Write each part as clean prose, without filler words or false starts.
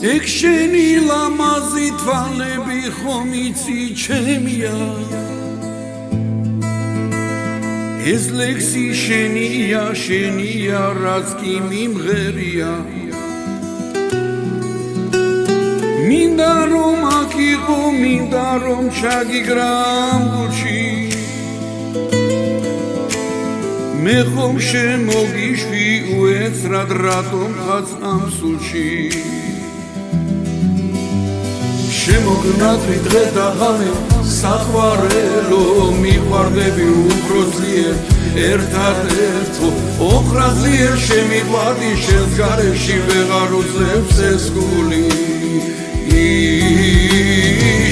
ეგ შენი ლამაზი თვალები ხომ იცი ჩემია ეს ლექსი შენია რაც კი მიმღერია მინდა რომ აქ იყო მინდა რომ ჩაგიგრამ გულში მე ხომ შემოგიშვი უეცრად რატომ ხაც ამ სულში შემოგნათრი დღე და ღამე საყვარელო მიყვარდები უფრო ძლიერ ერთადერთო ოხრაზლიერ შემიყვარდი შენს გარეში ვეღარ უძლებს ეს გული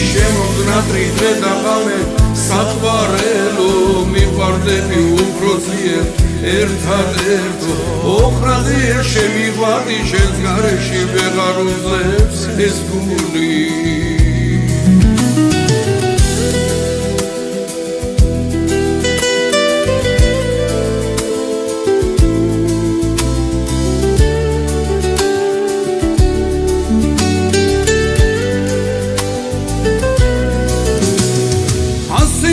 შემოგნათრი დღე და ღამე საყვარელო მიყვარდები უფრო ძლიერ ერთადერთო ოხრაზლიერ შემიყვარდი შენს გარეში ვეღარ უძლებს ეს გული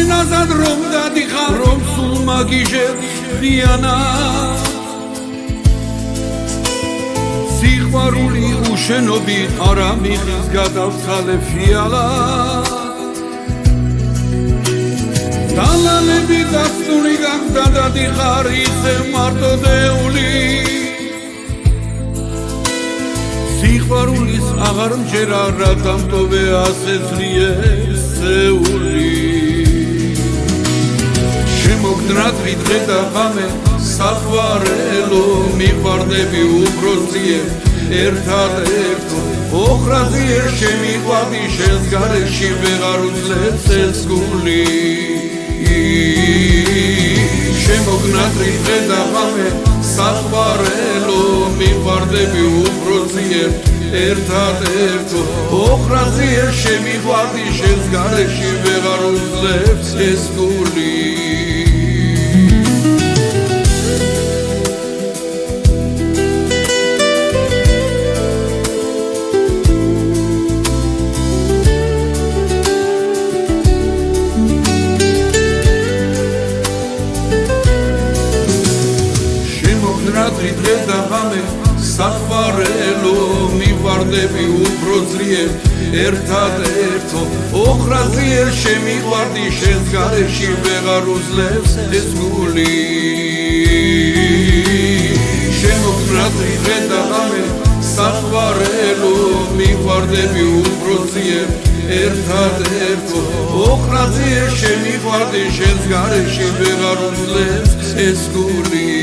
назад რომ დადიხარ რომ სულ მაგიჟებს ხიანად სიყვარული უშენობით არა მიღის გადავცალე ფიალად დალალები დასტური გახდა დადიხარ ისე მარტოდეული სიყვარულის აღარ მჯერა რა დამტოვე ასე ძლიერ სეული შემოგნათრი დღე და ღამე საყვარელო მიყვარდები უფრო ძლიერ ერთადერთო ოხრაზლიერ შემიყვარდი შენს გარეში ვეღარ უძლებს ეს გული შემოგნათრი დღე და ღამე საყვარელო მიყვარდები უფრო ძლიერ ერთადერთო ოხრაზლიერ შემიყვარდი შენს გარეში ვეღარ უძლებს ეს გული შემოგნათრი დღე და ღამე საყვარელო მიყვარდები უფრო ძლიერ ერთადერთო ოხრაზლიერ შემიყვარდი შენს გარეში ვეღარ უძლებს ეს გული შემოგნათრი დღე და ღამე საყვარელო მიყვარდები უფრო ძლიერ ერთადერთო ოხრაზლიერ შემიყვარდი შენს გარეში ვეღარ უძლებს ეს გული